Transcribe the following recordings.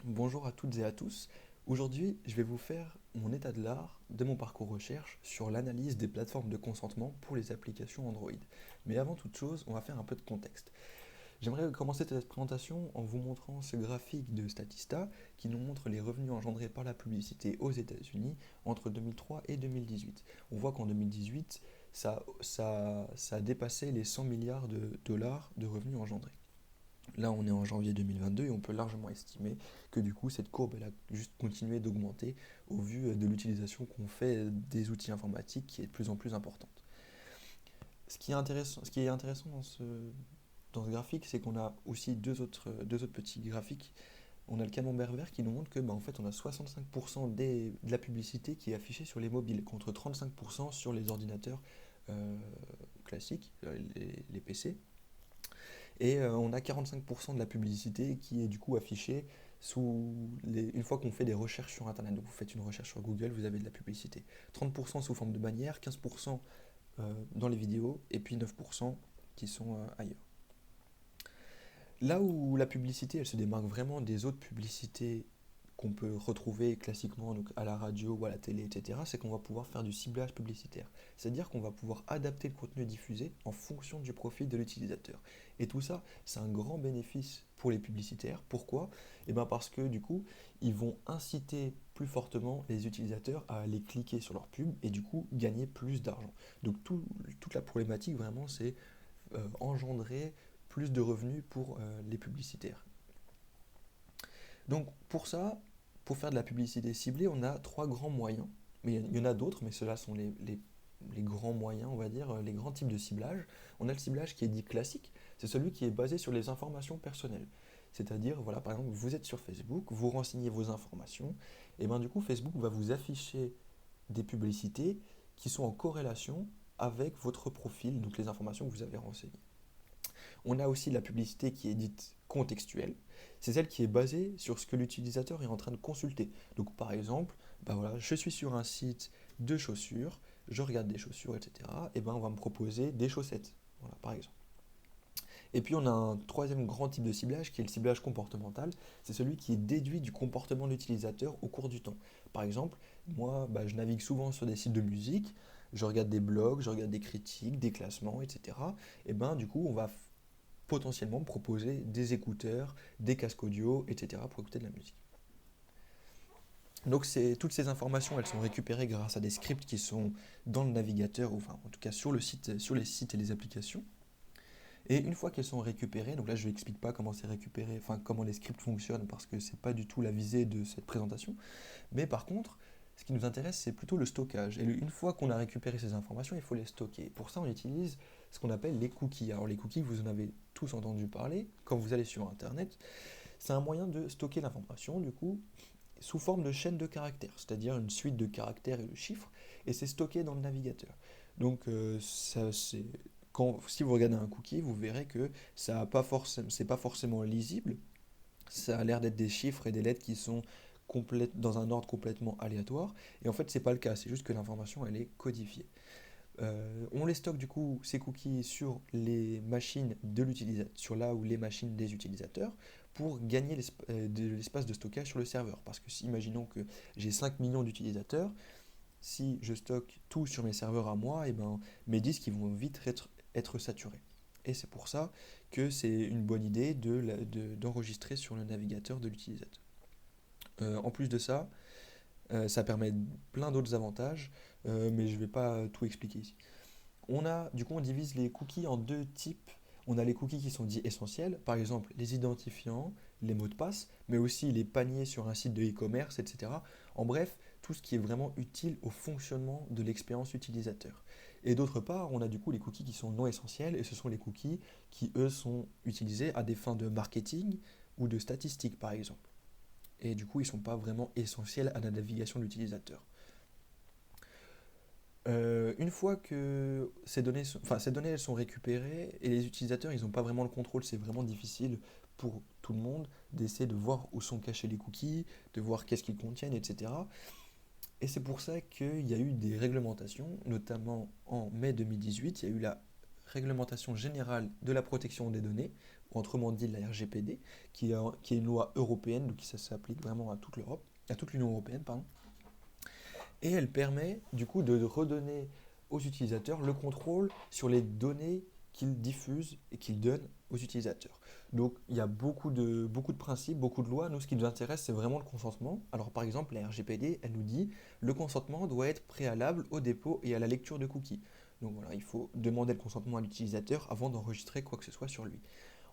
Bonjour à toutes et à tous. Aujourd'hui, je vais vous faire mon état de l'art de mon parcours recherche sur l'analyse des plateformes de consentement pour les applications Android. Mais avant toute chose, on va faire un peu de contexte. J'aimerais commencer cette présentation en vous montrant ce graphique de Statista qui nous montre les revenus engendrés par la publicité aux États-Unis entre 2003 et 2018. On voit qu'en 2018, ça a dépassé les 100 milliards de dollars de revenus engendrés. Là, on est en janvier 2022 et on peut largement estimer que du coup, cette courbe, elle a juste continué d'augmenter au vu de l'utilisation qu'on fait des outils informatiques qui est de plus en plus importante. Ce qui est intéressant dans ce graphique, c'est qu'on a aussi deux autres petits graphiques. On a le camembert vert qui nous montre que en fait, on a 65% de la publicité qui est affichée sur les mobiles contre 35% sur les ordinateurs euh, classiques, les PC. Et on a 45% de la publicité qui est du coup affichée une fois qu'on fait des recherches sur Internet. Donc vous faites une recherche sur Google, vous avez de la publicité. 30% sous forme de bannière, 15% dans les vidéos, et puis 9% qui sont ailleurs. Là où la publicité, elle se démarque vraiment des autres publicités qu'on peut retrouver classiquement donc à la radio ou à la télé, etc., c'est qu'on va pouvoir faire du ciblage publicitaire. C'est-à-dire qu'on va pouvoir adapter le contenu diffusé en fonction du profil de l'utilisateur. Et tout ça, c'est un grand bénéfice pour les publicitaires. Pourquoi? Eh bien parce que du coup, ils vont inciter plus fortement les utilisateurs à aller cliquer sur leur pub et du coup gagner plus d'argent. Donc toute la problématique vraiment, c'est engendrer plus de revenus pour les publicitaires. Donc pour ça, pour faire de la publicité ciblée, on a trois grands moyens. Mais il y en a d'autres, mais ceux-là sont les grands moyens, on va dire, les grands types de ciblage. On a le ciblage qui est dit classique, c'est celui qui est basé sur les informations personnelles. C'est-à-dire, voilà, par exemple, vous êtes sur Facebook, vous renseignez vos informations, et bien du coup, Facebook va vous afficher des publicités qui sont en corrélation avec votre profil, donc les informations que vous avez renseignées. On a aussi la publicité qui est dite contextuelle. C'est celle qui est basée sur ce que l'utilisateur est en train de consulter. Donc par exemple, voilà, je suis sur un site de chaussures, je regarde des chaussures, etc. Et on va me proposer des chaussettes, voilà, par exemple. Et puis on a un troisième grand type de ciblage qui est le ciblage comportemental. C'est celui qui est déduit du comportement de l'utilisateur au cours du temps. Par exemple, moi, je navigue souvent sur des sites de musique, je regarde des blogs, je regarde des critiques, des classements, etc. Et du coup, on va potentiellement proposer des écouteurs, des casques audio, etc. pour écouter de la musique. Donc toutes ces informations, elles sont récupérées grâce à des scripts qui sont dans le navigateur, ou enfin en tout cas sur le site, sur les sites et les applications. Et une fois qu'elles sont récupérées, donc là je n'explique pas comment c'est récupéré, enfin comment les scripts fonctionnent parce que c'est pas du tout la visée de cette présentation. Mais par contre, ce qui nous intéresse, c'est plutôt le stockage. Et une fois qu'on a récupéré ces informations, il faut les stocker. Pour ça, on utilise ce qu'on appelle les cookies. Alors les cookies, vous en avez tous entendu parler quand vous allez sur Internet. C'est un moyen de stocker l'information, du coup, sous forme de chaîne de caractères, c'est-à-dire une suite de caractères et de chiffres, et c'est stocké dans le navigateur. Donc si vous regardez un cookie, vous verrez que c'est pas forcément lisible. Ça a l'air d'être des chiffres et des lettres qui sont dans un ordre complètement aléatoire. Et en fait, c'est pas le cas. C'est juste que l'information, elle est codifiée. On les stocke du coup ces cookies sur les machines de l'utilisateur, sur là où les machines des utilisateurs, pour gagner de l'espace de stockage sur le serveur. Parce que imaginons que j'ai 5 millions d'utilisateurs, si je stocke tout sur mes serveurs à moi, et mes disques ils vont vite être saturés. Et c'est pour ça que c'est une bonne idée d'enregistrer sur le navigateur de l'utilisateur. En plus de ça, ça permet plein d'autres avantages, mais je ne vais pas tout expliquer ici. Du coup, on divise les cookies en deux types. On a les cookies qui sont dits essentiels, par exemple les identifiants, les mots de passe, mais aussi les paniers sur un site de e-commerce, etc. En bref, tout ce qui est vraiment utile au fonctionnement de l'expérience utilisateur. Et d'autre part, on a du coup les cookies qui sont non essentiels, et ce sont les cookies qui, eux, sont utilisés à des fins de marketing ou de statistiques, par exemple. Et du coup, ils ne sont pas vraiment essentiels à la navigation de l'utilisateur. Une fois que ces données elles sont récupérées et les utilisateurs ils n'ont pas vraiment le contrôle, c'est vraiment difficile pour tout le monde d'essayer de voir où sont cachés les cookies, de voir qu'est-ce qu'ils contiennent, etc. Et c'est pour ça qu'il y a eu des réglementations, notamment en mai 2018, il y a eu la Réglementation générale de la protection des données, ou autrement dit la RGPD, qui est une loi européenne, donc ça s'applique vraiment à toute l'Europe, à toute l'Union européenne, pardon. Et elle permet du coup de redonner aux utilisateurs le contrôle sur les données qu'ils diffusent et qu'ils donnent aux utilisateurs. Donc il y a beaucoup de principes, beaucoup de lois. Nous, ce qui nous intéresse, c'est vraiment le consentement. Alors par exemple, la RGPD, elle nous dit le consentement doit être préalable au dépôt et à la lecture de cookies. Donc voilà, il faut demander le consentement à l'utilisateur avant d'enregistrer quoi que ce soit sur lui.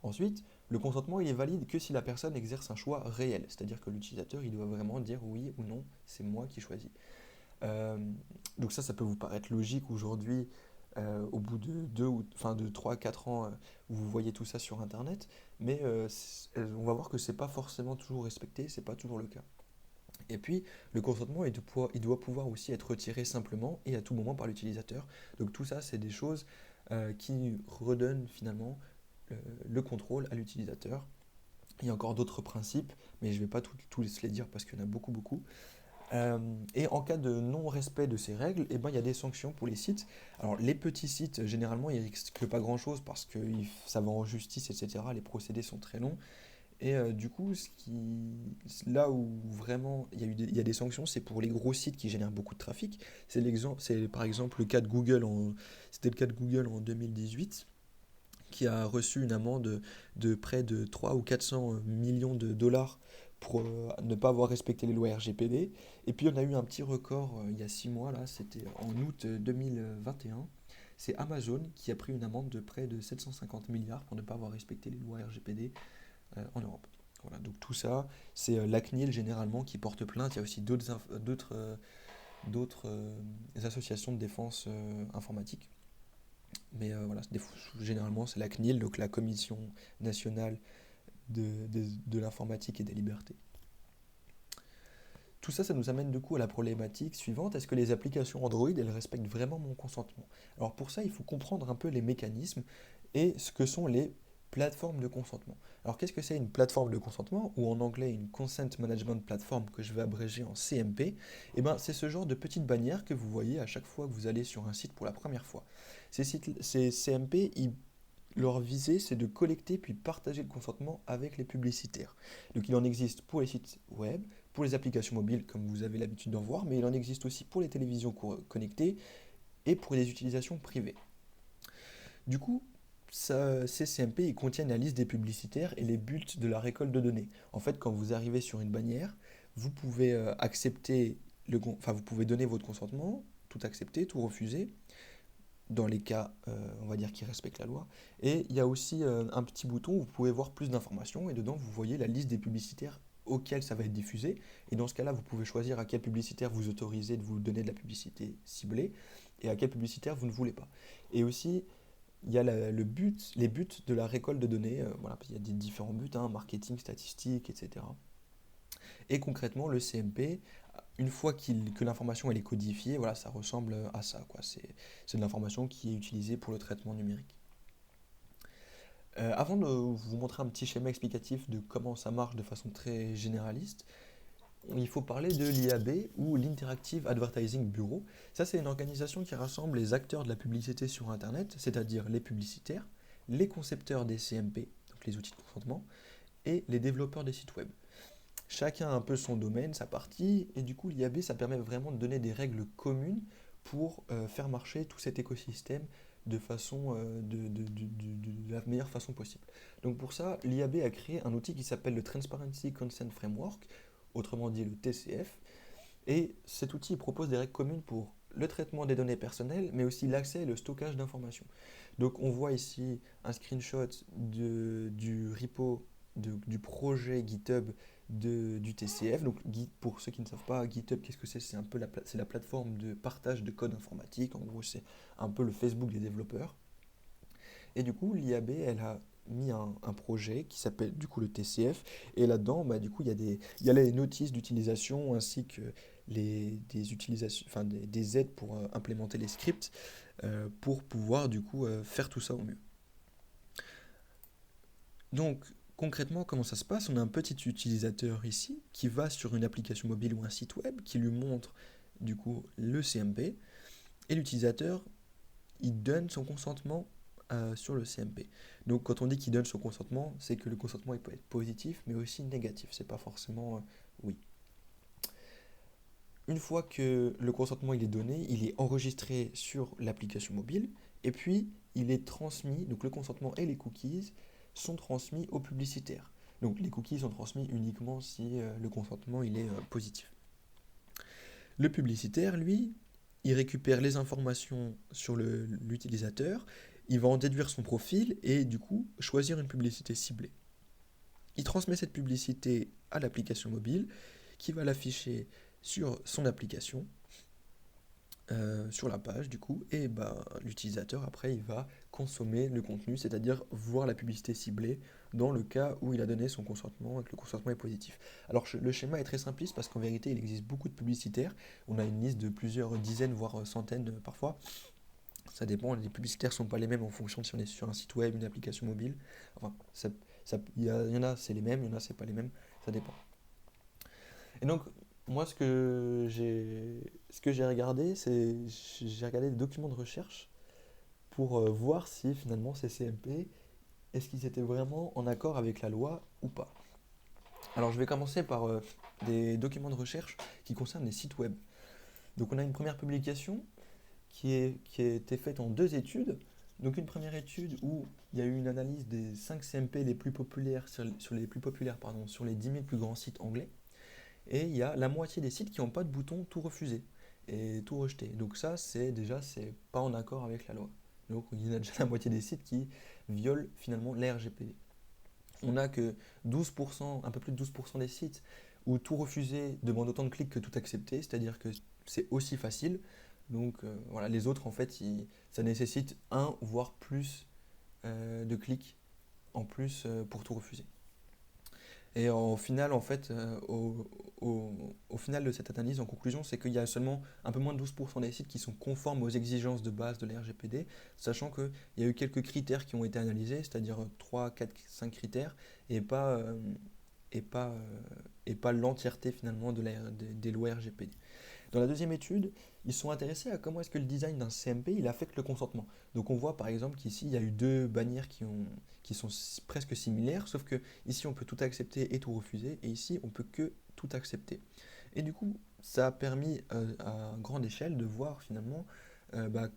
Ensuite, le consentement, il est valide que si la personne exerce un choix réel, c'est-à-dire que l'utilisateur, il doit vraiment dire oui ou non, c'est moi qui choisis. Euh, donc ça peut vous paraître logique aujourd'hui, au bout de 3 4 ans, où vous voyez tout ça sur Internet, mais on va voir que c'est pas forcément toujours respecté, c'est pas toujours le cas. Et puis, le consentement, il doit pouvoir aussi être retiré simplement et à tout moment par l'utilisateur. Donc tout ça, c'est des choses qui redonnent finalement le contrôle à l'utilisateur. Il y a encore d'autres principes, mais je ne vais pas tous les dire parce qu'il y en a beaucoup, beaucoup. Et en cas de non-respect de ces règles, eh ben, il y a des sanctions pour les sites. Alors les petits sites, généralement, ils risquent pas grand-chose parce que ça va en justice, etc. Les procédés sont très longs. Et du coup, là où vraiment il y a des sanctions, c'est pour les gros sites qui génèrent beaucoup de trafic. C'est par exemple le cas de Google c'était le cas de Google en 2018 qui a reçu une amende de près de 3 ou 400 millions de dollars pour ne pas avoir respecté les lois RGPD. Et puis on a eu un petit record il y a 6 mois, là, c'était en août 2021. C'est Amazon qui a pris une amende de près de 750 milliards pour ne pas avoir respecté les lois RGPD en Europe. Voilà, donc tout ça, c'est la CNIL généralement qui porte plainte. Il y a aussi d'autres associations de défense informatique. Mais voilà, généralement c'est la CNIL, donc la Commission nationale de l'informatique et des libertés. Tout ça, ça nous amène du coup à la problématique suivante. Est-ce que les applications Android, elles respectent vraiment mon consentement? Alors pour ça, il faut comprendre un peu les mécanismes et ce que sont les plateformes de consentement. Alors qu'est-ce que c'est une plateforme de consentement, ou en anglais une Consent Management Platform, que je vais abréger en CMP? Eh ben, c'est ce genre de petites bannières que vous voyez à chaque fois que vous allez sur un site pour la première fois. Ces CMP, leur visée, c'est de collecter puis partager le consentement avec les publicitaires. Donc il en existe pour les sites web, pour les applications mobiles, comme vous avez l'habitude d'en voir, mais il en existe aussi pour les télévisions connectées et pour les utilisations privées. Du coup, ces CMP, ils contiennent la liste des publicitaires et les buts de la récolte de données. En fait, quand vous arrivez sur une bannière, vous pouvez vous pouvez donner votre consentement, tout accepter, tout refuser, dans les cas, on va dire, qui respectent la loi. Et il y a aussi un petit bouton où vous pouvez voir plus d'informations, et dedans, vous voyez la liste des publicitaires auxquels ça va être diffusé. Et dans ce cas-là, vous pouvez choisir à quel publicitaire vous autorisez de vous donner de la publicité ciblée, et à quel publicitaire vous ne voulez pas. Et aussi, il y a les buts de la récolte de données. Voilà, il y a des différents buts, hein, marketing, statistique, etc. Et concrètement, le CMP, une fois que l'information elle est codifiée, voilà, ça ressemble à ça, quoi. C'est de l'information qui est utilisée pour le traitement numérique. Avant de vous montrer un petit schéma explicatif de comment ça marche de façon très généraliste, il faut parler de l'IAB, ou l'Interactive Advertising Bureau. Ça, c'est une organisation qui rassemble les acteurs de la publicité sur Internet, c'est-à-dire les publicitaires, les concepteurs des CMP, donc les outils de consentement, et les développeurs des sites web. Chacun a un peu son domaine, sa partie, et du coup l'IAB, ça permet vraiment de donner des règles communes pour faire marcher tout cet écosystème de façon, de la meilleure façon possible. Donc pour ça, l'IAB a créé un outil qui s'appelle le Transparency Consent Framework, autrement dit le TCF, et cet outil propose des règles communes pour le traitement des données personnelles, mais aussi l'accès et le stockage d'informations. Donc on voit ici un screenshot du repo, du projet GitHub du TCF. Donc pour ceux qui ne savent pas, GitHub, qu'est-ce que c'est? C'est un peu c'est la plateforme de partage de code informatique. En gros, c'est un peu le Facebook des développeurs. Et du coup, l'IAB, elle a mis un projet qui s'appelle du coup le TCF, et là-dedans du coup il y a les notices d'utilisation ainsi que des utilisations, enfin des aides pour implémenter les scripts pour pouvoir du coup faire tout ça au mieux. Donc concrètement, comment ça se passe? On a un petit utilisateur ici qui va sur une application mobile ou un site web qui lui montre du coup le CMP, et l'utilisateur il donne son consentement sur le CMP. Donc quand on dit qu'il donne son consentement, c'est que le consentement il peut être positif mais aussi négatif, c'est pas forcément oui. Une fois que le consentement il est donné, il est enregistré sur l'application mobile et puis il est transmis, donc le consentement et les cookies sont transmis aux publicitaires. Donc les cookies sont transmis uniquement si le consentement il est positif. Le publicitaire, lui, il récupère les informations sur l'utilisateur, il va en déduire son profil et du coup choisir une publicité ciblée. Il transmet cette publicité à l'application mobile qui va l'afficher sur son application, sur la page du coup, et bah, l'utilisateur après il va consommer le contenu, c'est-à-dire voir la publicité ciblée dans le cas où il a donné son consentement et que le consentement est positif. Alors le schéma est très simpliste parce qu'en vérité il existe beaucoup de publicitaires, on a une liste de plusieurs dizaines voire centaines parfois, ça dépend, les publicitaires ne sont pas les mêmes en fonction de si on est sur un site web, une application mobile, enfin il y en a c'est les mêmes, il y en a c'est pas les mêmes, ça dépend. Et donc, moi, ce que j'ai regardé, c'est j'ai regardé des documents de recherche pour voir si finalement ces CMP, est-ce qu'ils étaient vraiment en accord avec la loi ou pas. Alors, je vais commencer par des documents de recherche qui concernent les sites web. Donc, on a une première publication qui a été faite en deux études. Donc, une première étude où il y a eu une analyse des 5 CMP les plus populaires sur les plus populaires, pardon, sur les 10 000 plus grands sites anglais. Et il y a la moitié des sites qui n'ont pas de bouton tout refuser et tout rejeter. Donc ça, c'est pas en accord avec la loi. Donc il y a déjà la moitié des sites qui violent finalement l'RGPD. On n'a que 12%, un peu plus de 12% des sites où tout refuser demande autant de clics que tout accepter, c'est-à-dire que c'est aussi facile. Donc voilà, les autres en fait, ça nécessite un voire plus de clics en plus pour tout refuser. Et au final, en fait, au final de cette analyse, en conclusion, c'est qu'il y a seulement un peu moins de 12% des sites qui sont conformes aux exigences de base de la RGPD, sachant qu'il y a eu quelques critères qui ont été analysés, c'est-à-dire 3, 4, 5 critères, et pas, et pas, et pas l'entièreté finalement des lois RGPD. Dans la deuxième étude, ils sont intéressés à comment est-ce que le design d'un CMP il affecte le consentement. Donc on voit par exemple qu'ici il y a eu deux bannières qui sont presque similaires, sauf que ici on peut tout accepter et tout refuser, et ici on peut que tout accepter. Et du coup, ça a permis à grande échelle de voir finalement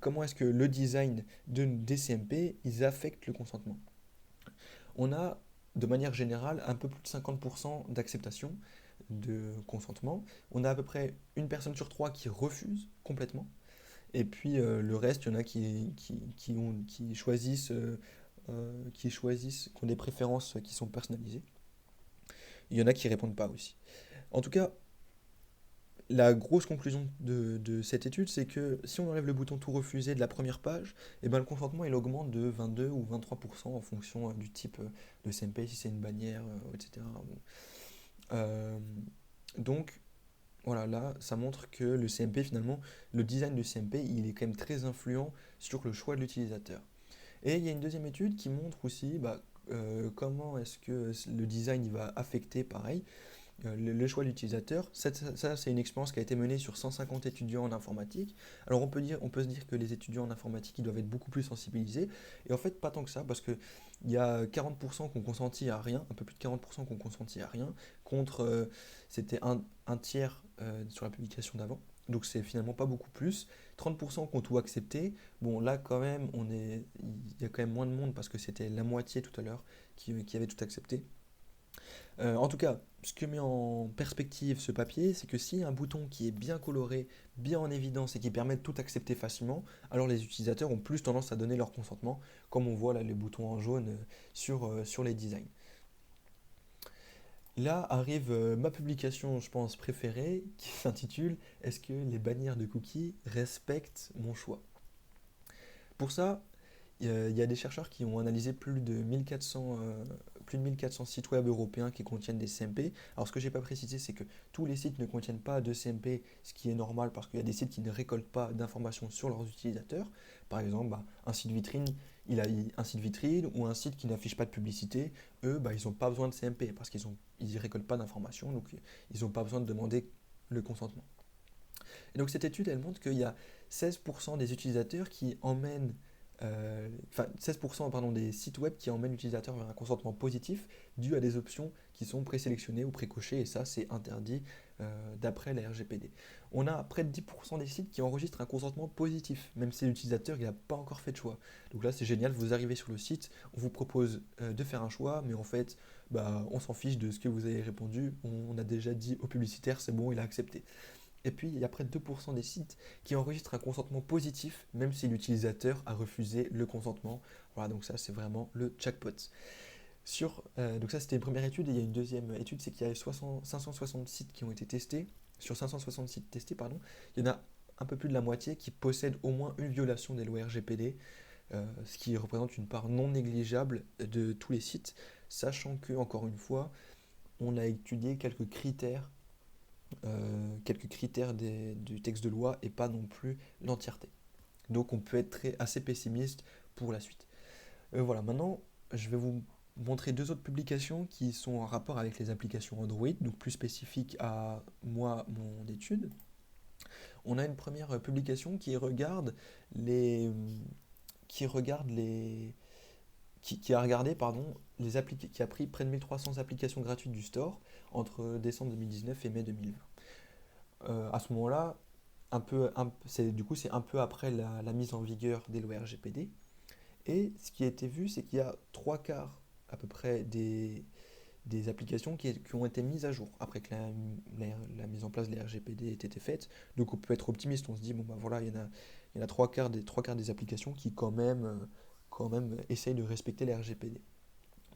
comment est-ce que le design des CMP ils affectent le consentement. On a de manière générale un peu plus de 50% d'acceptation de consentement. On a à peu près une personne sur trois qui refuse complètement. Et puis le reste, il y en a qui choisissent, qui ont des préférences qui sont personnalisées. Il y en a qui répondent pas aussi. En tout cas, la grosse conclusion de cette étude, c'est que si on enlève le bouton tout refuser de la première page, et ben le consentement il augmente de 22 ou 23% en fonction du type de CMP, si c'est une bannière, etc. Euh, donc voilà, là, ça montre que le CMP, finalement, le design du CMP, il est quand même très influent sur le choix de l'utilisateur. Et il y a une deuxième étude qui montre aussi comment est-ce que le design il va affecter, pareil, le choix de l'utilisateur. Ça, c'est une expérience qui a été menée sur 150 étudiants en informatique. Alors on peut se dire que les étudiants en informatique ils doivent être beaucoup plus sensibilisés. Et en fait, pas tant que ça, parce qu'il y a 40% qui ont consenti à rien, un peu plus de 40% qui ont consenti à rien, contre c'était un tiers sur la publication d'avant. Donc c'est finalement pas beaucoup plus. 30% qui ont tout accepté. Bon là quand même, il y a quand même moins de monde parce que c'était la moitié tout à l'heure qui avait tout accepté. En tout cas, ce que met en perspective ce papier, c'est que s'il y a un bouton qui est bien coloré, bien en évidence et qui permet de tout accepter facilement, alors les utilisateurs ont plus tendance à donner leur consentement, comme on voit là les boutons en jaune sur les designs. Là arrive ma publication, je pense, préférée, qui s'intitule Est-ce que les bannières de cookies respectent mon choix? Pour ça, il y a des chercheurs qui ont analysé plus de 1400 sites web européens qui contiennent des CMP. Alors ce que je n'ai pas précisé, c'est que tous les sites ne contiennent pas de CMP, ce qui est normal parce qu'il y a des sites qui ne récoltent pas d'informations sur leurs utilisateurs. Par exemple, un site vitrine, un site vitrine ou un site qui n'affiche pas de publicité, eux, ils n'ont pas besoin de CMP parce qu'ils ne récoltent pas d'informations, donc ils n'ont pas besoin de demander le consentement. Et donc cette étude, elle montre qu'il y a 16% des utilisateurs qui emmènent 16% pardon, des sites web qui emmènent l'utilisateur vers un consentement positif dû à des options qui sont présélectionnées ou précochées, et ça c'est interdit d'après la RGPD. On a près de 10% des sites qui enregistrent un consentement positif, même si l'utilisateur n'a pas encore fait de choix. Donc là c'est génial, vous arrivez sur le site, on vous propose de faire un choix, mais en fait on s'en fiche de ce que vous avez répondu, on a déjà dit au publicitaire c'est bon, il a accepté. Et puis, il y a près de 2% des sites qui enregistrent un consentement positif, même si l'utilisateur a refusé le consentement. Voilà, donc ça, c'est vraiment le jackpot. Donc ça, c'était une première étude, et il y a une deuxième étude, c'est qu'il y a 560 sites qui ont été testés. Sur 560 sites testés, pardon, il y en a un peu plus de la moitié qui possèdent au moins une violation des lois RGPD, ce qui représente une part non négligeable de tous les sites, sachant que, encore une fois, on a étudié quelques critères du texte de loi et pas non plus l'entièreté. Donc on peut être assez pessimiste pour la suite. Voilà, maintenant je vais vous montrer deux autres publications qui sont en rapport avec les applications Android, donc plus spécifiques à moi, mon étude. On a une première publication les, qui regarde les, qui a regardé pardon, qui a pris près de 1300 applications gratuites du store entre décembre 2019 et mai 2020. À ce moment-là, du coup, c'est un peu après la mise en vigueur des lois RGPD. Et ce qui a été vu, c'est qu'il y a trois quarts à peu près des applications qui ont été mises à jour après que la mise en place des RGPD ait été faite. Donc on peut être optimiste, on se dit, bon bah voilà, il y en a trois quarts des applications qui quand même essayent de respecter les RGPD.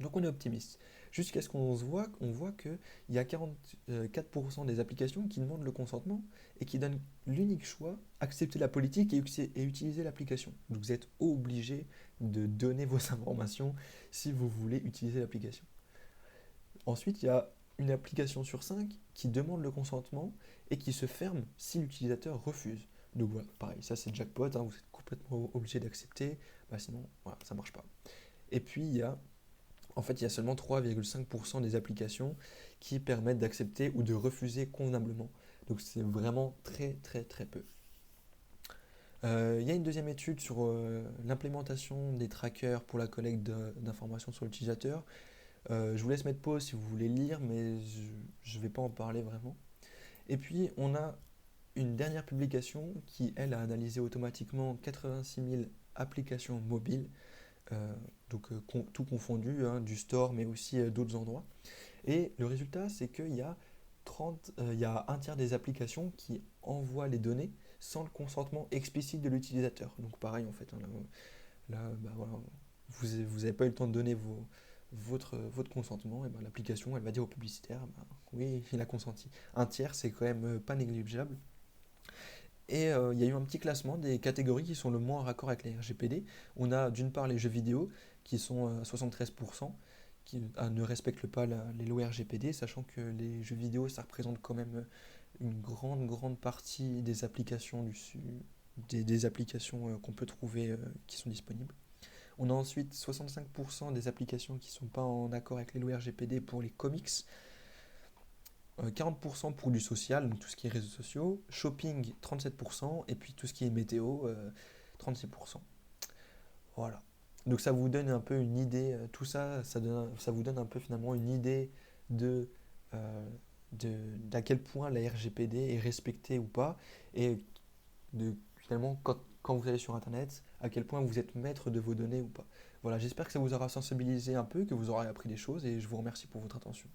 Donc on est optimiste. Jusqu'à ce on voit qu'il y a 44% des applications qui demandent le consentement et qui donnent l'unique choix, accepter la politique et utiliser l'application. Donc vous êtes obligé de donner vos informations si vous voulez utiliser l'application. Ensuite, il y a une application sur 5 qui demande le consentement et qui se ferme si l'utilisateur refuse. Donc voilà, pareil, ça c'est jackpot, hein, vous êtes complètement obligé d'accepter, sinon voilà, ça ne marche pas. Et puis il y a seulement 3,5% des applications qui permettent d'accepter ou de refuser convenablement. Donc c'est vraiment très très très peu. Il y a une deuxième étude sur l'implémentation des trackers pour la collecte d'informations sur l'utilisateur. Je vous laisse mettre pause si vous voulez lire, mais je ne vais pas en parler vraiment. Et puis on a une dernière publication qui, elle, a analysé automatiquement 86 000 applications mobiles, tout confondu, hein, du store, mais aussi d'autres endroits. Et le résultat, c'est il y a un tiers des applications qui envoient les données sans le consentement explicite de l'utilisateur. Donc pareil, en fait, hein, voilà, vous n'avez pas eu le temps de donner votre consentement, et l'application, elle va dire au publicitaire, oui, il a consenti. Un tiers, c'est quand même pas négligeable. Et il y a eu un petit classement des catégories qui sont le moins en raccord avec les RGPD. On a d'une part les jeux vidéo qui sont à 73%, qui ne respectent pas les lois RGPD, sachant que les jeux vidéo, ça représente quand même une grande partie des applications des applications qu'on peut trouver qui sont disponibles. On a ensuite 65% des applications qui ne sont pas en accord avec les lois RGPD pour les comics, 40% pour du social, donc tout ce qui est réseaux sociaux, shopping 37%, et puis tout ce qui est météo 36%. Voilà. Donc ça vous donne un peu une idée, tout ça, ça vous donne un peu finalement une idée de, euh, d'à quel point la RGPD est respectée ou pas, et de finalement quand vous allez sur Internet, à quel point vous êtes maître de vos données ou pas. Voilà, j'espère que ça vous aura sensibilisé un peu, que vous aurez appris des choses, et je vous remercie pour votre attention.